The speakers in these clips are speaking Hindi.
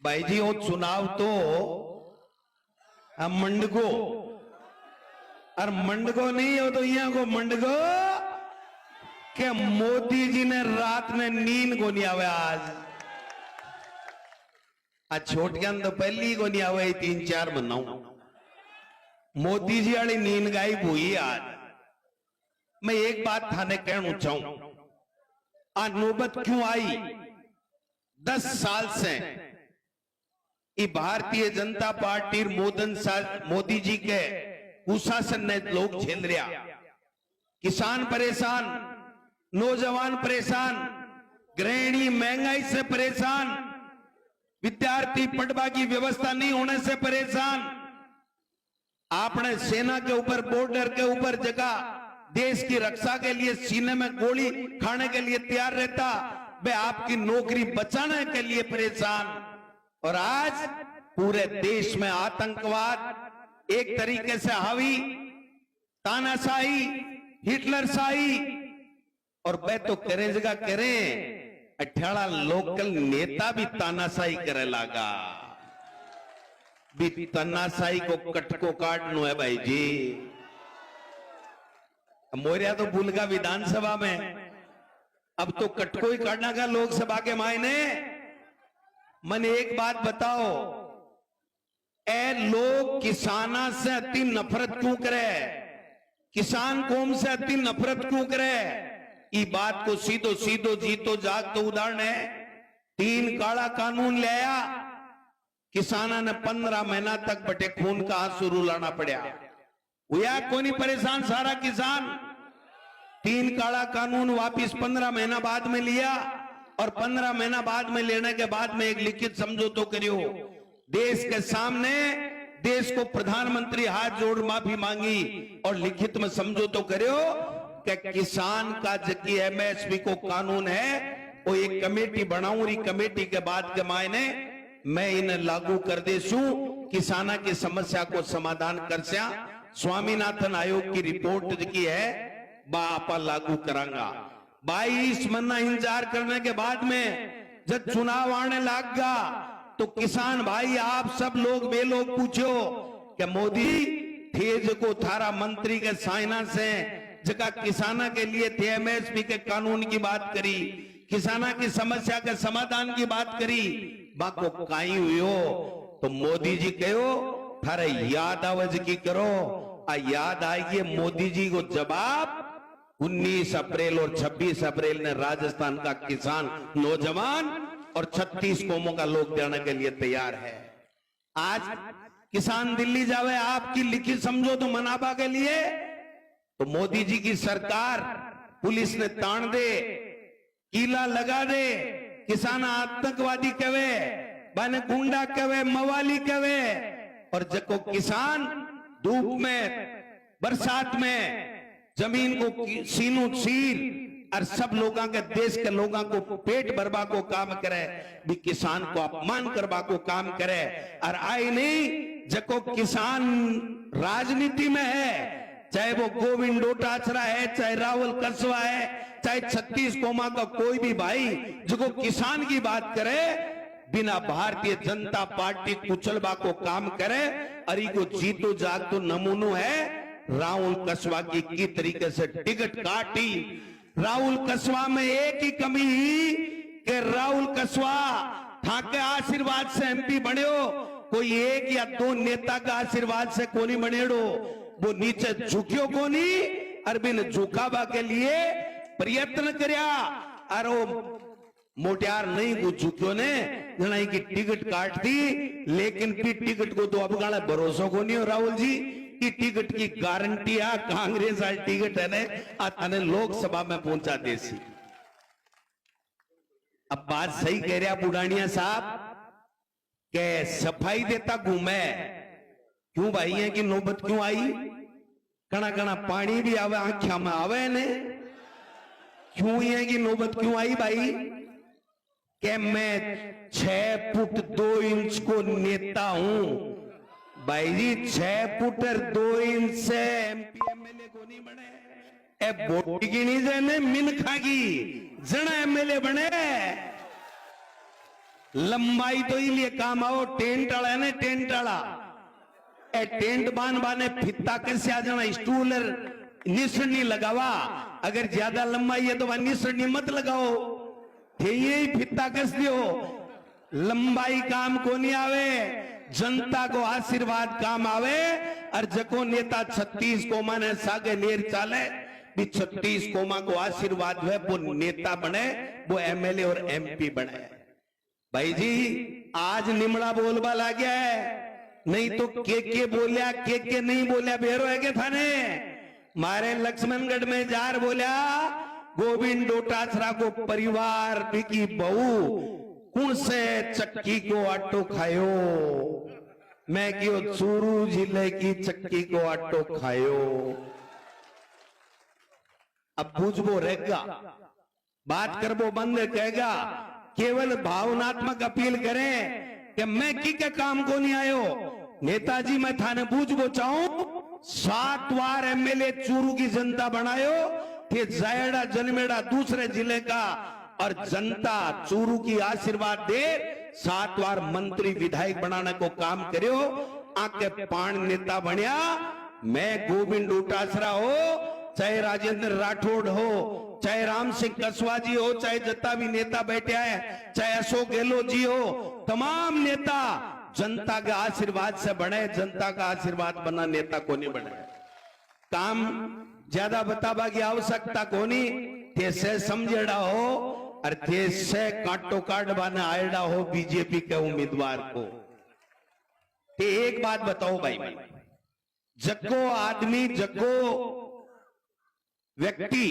भाई जी वो चुनाव तो मंडगो और मंडगो नहीं हो तो यहाँ को मंडगो के मोदी जी ने रात में नींद को नहीं आवे आज छोटिया तो पहली को नहीं आवे 3-4 महीनों मोदी जी वाली नींद गायब हुई आज। मैं एक बात थाने कहना चाहूं, आज नौबत क्यों आई? 10 साल से ये भारतीय जनता पार्टी मोदी जी के कुशासन ने लोग झेल रहा। किसान परेशान, नौजवान परेशान, गृहिणी महंगाई से परेशान, विद्यार्थी पढ़वा की व्यवस्था नहीं होने से परेशान। आपने सेना के ऊपर, बॉर्डर के ऊपर जगह देश की रक्षा के लिए सीने में गोली खाने के लिए तैयार रहता, वे आपकी नौकरी बचाने के लिए परेशान। और आज पूरे देश में आतंकवाद एक तरीके से हावी, तानाशाही, हिटलरशाही, और वे तो करे जगह करें 18 लोकल नेता भी तानाशाही करे लगा। भी तानाशाही को कटको काटनो है भाई जी। मोरिया तो भूल गया विधानसभा में, अब तो कटको ही काटना का लोकसभा के मायने। मैंने एक बात बताओ, ए लोग किसाना से अति नफरत क्यों करे? किसान कौम से अति नफरत क्यों करे? ये बात को सीधो सीधो जीतो जाग तो उदाहरण है। 3 काला कानून ले आया, किसाना ने 15 महीना तक बटे खून का आंसू रुलाना पड़ा। हुआ कोई परेशान सारा किसान। 3 काला कानून वापिस 15 महीना बाद में लिया, और 15 महीना बाद में लेने के बाद में एक लिखित समझौता करियो। देश के सामने देश को प्रधानमंत्री हाथ जोड़ माफी मांगी और लिखित में समझौता करियो कि किसान का जबकि एमएसपी को कानून है वो एक कमेटी बनाऊं, कमेटी के बाद के मायने मैं इन्हें लागू कर देसू, किसाना की समस्या को समाधान कर स्या। स्वामीनाथन आयोग की रिपोर्ट की है बापा लागू करांगा। 22 महीना इंतजार करने के बाद में जब चुनाव आने लगा तो किसान भाई आप सब लोग वे लोग पूछो कि मोदी थे को थारा मंत्री के साइना से जगह किसाना के लिए थे एमएसपी के कानून की बात करी, किसाना की समस्या के समाधान की बात करी, बाको काई हुई तो मोदी जी कहो थारे याद आवाज की करो। आ याद आएगी मोदी जी को जवाब 19 अप्रैल और 26 अप्रैल ने राजस्थान का किसान, नौजवान और 36 कौमों का लोग देने के लिए तैयार है। आज किसान दिल्ली जावे आपकी लिखित समझौता मनाबा के लिए, तो मोदी जी की सरकार पुलिस ने तान दे, कीला लगा दे, किसान आतंकवादी कहे, बने गुंडा कहे, मवाली कहे, और जको किसान धूप में, बरसात में जमीन को सीनू सीर और सब लोगों के देश के लोगों को पेट भरवा को काम करे, भी किसान को अपमान करवा को काम करे। और आई नहीं जको किसान राजनीति में है, चाहे वो गोविंद डोटासरा है, चाहे राहुल कसवा है, चाहे 36 कौमा का कोई भी भाई जो किसान की बात करे, बिना भारतीय जनता पार्टी कुचलबा को काम करे। और को जीतो जाग तो नमूनो है राहुल कसवा की तरीके से टिकट काटी। राहुल कसवा में एक ही कमी ही कि राहुल कसवा ठाके आशीर्वाद से एमपी बने हो, कोई 1 या 2 नेता का आशीर्वाद से कोनी बनेड़ो, वो नीचे झुकियो कोनी, और बिन झुकावा के लिए प्रयत्न करया। और वो मोटियार नहीं वो झुकियो ने जनाई की टिकट काट दी, लेकिन फिर टिकट को तो अब गाला भरोसा को नहीं हो राहुल जी की टिकट की गारंटी है। कांग्रेस आज टिकट है ने लोकसभा में पहुंचा देसी। अब बात सही कह रहा बुढ़ानिया साहब के सफाई देता घूमे क्यों भाई है कि नौबत क्यों आई? कणा कणा पानी भी आवे आंखिया में आवे ने, क्यों है कि नौबत क्यों आई भाई? कि मैं 6 फुट 2 इंच को नेता हूं भाई जी। 6 फुट और 2 इंच से एमपी एमएलए को नहीं बने, ए बोटी की नहीं जाने मिन खागी जना एमएलए बने। लंबाई तो इसलिए काम आओ टेंट वाला है ना, टेंट वाला ए टेंट बान बाने फित्ता कैसे आ जाना, स्टूल निसरनी लगावा, अगर ज्यादा लंबाई है तो वह निसरनी मत लगाओ, थे यही फित्ता कस दियो। लंबाई काम को नहीं आवे, जनता को आशीर्वाद काम आवे। और जको नेता 36 कोमा ने सागे नेर चाले भी 36 कोमा को आशीर्वाद है, वो नेता बने, वो एमएलए और एमपी बने। भाई जी आज निमड़ा बोलबा ला गया है, नहीं तो के बोलिया के नहीं बोलिया बेरो है के थाने मारे लक्ष्मणगढ़ में जार बोलिया गोविंद डोटासरा को परिवार की बहू कौन से चक्की को आटो खायो, मैं क्यों चूरू जिले की चक्की को आटो खायो। अब बुझबो रहेगा, बात करबो बंद कहेगा, केवल भावनात्मक अपील करें कि मैं की के काम को नहीं आयो। नेताजी मैं थाने बुझबो चाहूं 7 बार एमएलए चूरू की जनता बनायो कि जायड़ा जन्मेड़ा दूसरे जिले का, और जनता चूरू की आशीर्वाद दे 7 बार मंत्री विधायक बनाने को काम करियो। आके पान नेता बनया, मैं गोविंद डोटासरा हो, चाहे राजेंद्र राठौड़ हो, चाहे राम सिंह कसवा जी हो, चाहे जितना भी नेता बैठे हैं, चाहे अशोक गहलोत जी हो, तमाम नेता जनता के आशीर्वाद से बने, जनता का आशीर्वाद बना नेता को नहीं बने। काम ज्यादा बताबा की आवश्यकता को नहीं, तेसे समझेड़ा हो और तेसे काटो काट बना आएड़ा हो बीजेपी के उम्मीदवार को। ते एक बात बताओ भाई, जग्गो आदमी जग्गो व्यक्ति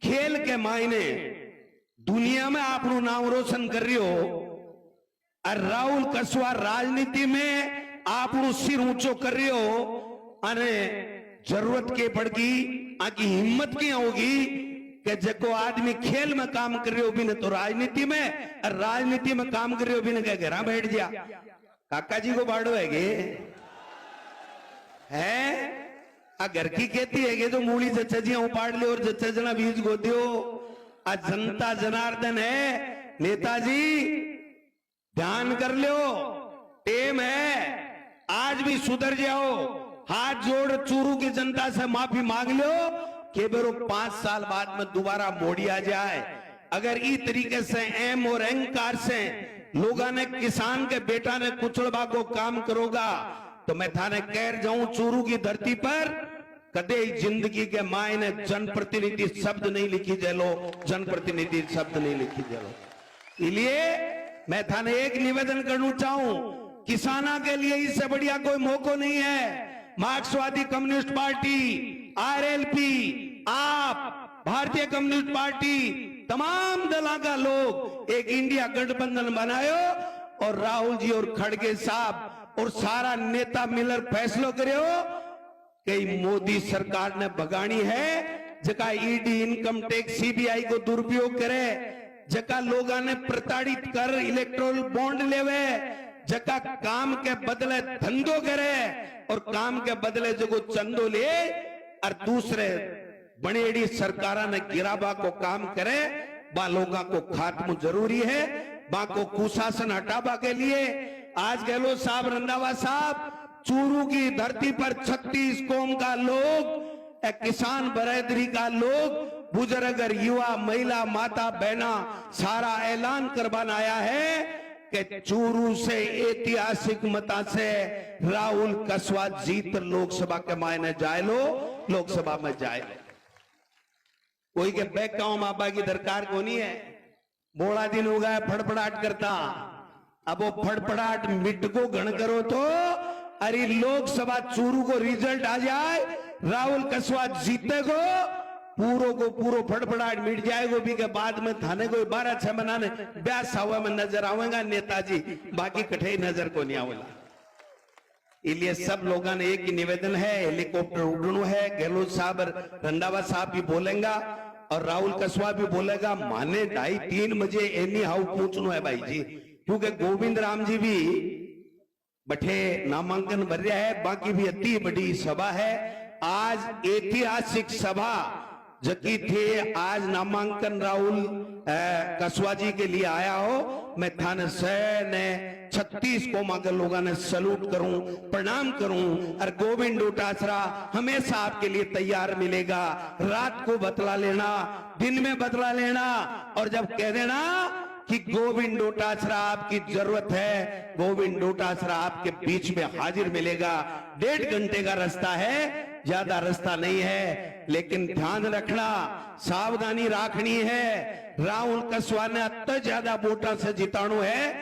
खेल के मायने दुनिया में आपनो नाम रोशन कर रही हो, और राहुल कसवा राजनीति में आपनो सिर ऊंचो कर रही हो, अरे जरूरत के पड़गी आकी हिम्मत की होगी कि जको आदमी खेल में काम कर रहे हो भी न तो राजनीति में, और राजनीति में काम कर रहे हो भी न घर बैठ जा। काका जी को बाड़ो है आ घर की खेती है जो मूली जच्चा उपाड़ ले और जच्चा जना बीज गो दियो। आज जनता जनार्दन है, नेताजी ध्यान कर लो, टेम है, आज भी सुधर जाओ, हाथ जोड़ चूरू की जनता से माफी मांग लो कि बेरो 5 साल बाद में दोबारा मोड़ी आ जाए। अगर इस तरीके से एम और अहंकार से लोगों ने किसान के बेटा ने कुचलबा को काम करोगा तो मैं थाने कह जाऊं चूरू की धरती पर कदे जिंदगी के मायने जनप्रतिनिधि शब्द नहीं लिखी जेलो, जनप्रतिनिधि शब्द नहीं लिखी जेलो। इसलिए मैं थाने एक निवेदन करना चाहूं, किसाना के लिए इससे बढ़िया कोई मौका नहीं है। मार्क्सवादी कम्युनिस्ट पार्टी, आरएलपी, आप, भारतीय कम्युनिस्ट पार्टी, तमाम दलों का लोग एक इंडिया गठबंधन बनायो और राहुल जी और खड़गे साहब और सारा नेता मिलकर फैसलो करो कि मोदी सरकार ने भगानी है, जका ईडी, इनकम टैक्स, सीबीआई को दुरुपयोग करे, जका लोगों ने प्रताड़ित कर इलेक्ट्रोल बॉन्ड लेवे, जका काम के बदले धंधो करे और काम के बदले जो चंदो ले, और दूसरे बड़ेड़ी सरकारा ने गिराबा को काम करे, बा लोगों को खात्म जरूरी है। बा को कुशासन हटाबा के लिए आज गहलोत साहब, रंधावा साहब, चूरू की धरती पर 36 कौम का लोग, किसान बरादरी का लोग, बुजुर्ग, युवा, महिला, माता, बहना सारा ऐलान करवाना आया है कि चूरू से ऐतिहासिक मता से राहुल कसवा जीत लोकसभा के मायने जाए लो, लोकसभा में जाए लो। कोई के बैक गांव मापा की दरकार को नहीं है। बोड़ा दिन हो गया फड़फड़ाहट करता, अब वो फड़फड़ाहट मिट को गण करो तो अरे लोकसभा चूरू को रिजल्ट आ जाए, राहुल कसवा जीते को पूरो फड़फड़ाहट मिट जाएगा भी के बाद में थाने को 12-6 बनाने ब्यास हवा में नजर आवेगा नेताजी, बाकी कठे नजर को नहीं आवेगा। इसलिए सब लोगों ने एक ही निवेदन है, हेलीकॉप्टर उड़नू है, गहलोत साहब, रंधावा साहब भी बोलेगा और राहुल कसवा भी बोलेगा, माने 2:30-3 बजे एनी हाउ पूछना है भाई जी, क्योंकि गोविंद राम जी भी बठे नामांकन भर रहा है, बाकी भी अति बड़ी सभा है। आज ऐतिहासिक सभा जकी थे आज नामांकन राहुल कसवा जी के लिए आया हो, मैं थाने से ने 36 कौमा के लोगों ने सलूट करूं, प्रणाम करूं। और गोविंद डोटासरा हमेशा आपके लिए तैयार मिलेगा। रात को बतला लेना, दिन में बतला लेना, और जब कह देना कि गोविंद डोटासरा आपकी जरूरत है, गोविंद डोटासरा आपके बीच में हाजिर मिलेगा। 1.5 घंटे का रास्ता है, ज्यादा रास्ता नहीं है, लेकिन ध्यान रखना, सावधानी रखनी है। राहुल कसवा ने इतना ज्यादा वोटा से जिताणु है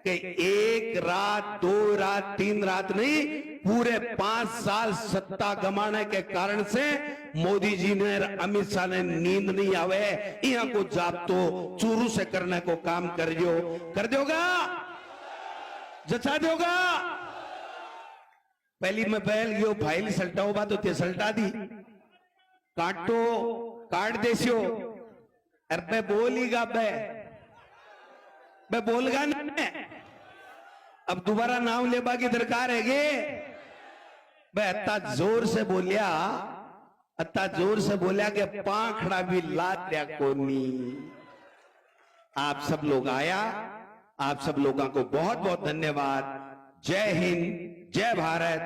कि 1 रात 2 रात 3 रात नहीं, पूरे 5 साल सत्ता गमाने के कारण से मोदी जी ने, अमित शाह ने नींद नहीं आवे, यहाँ को जापतो चूरू से करने को काम कर दोगा, जचा दोगा। पहली मैं बैल गयो फाइल सल्टाओ बा तो ते सल्टा दी, काटो काट देसियो, अरे मैं बोलीगा मैं बोलगा ना, अब दोबारा नाम लेबा की दरकार है गे। मैं अत्ता जोर से बोलिया, अत्ता जोर से बोलिया कि पाखड़ा भी लात्या कोनी। आप सब लोग आया, आप सब लोगों को बहुत बहुत धन्यवाद। जय हिंद, जय भारत,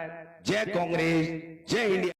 जय कांग्रेस, जय इंडिया।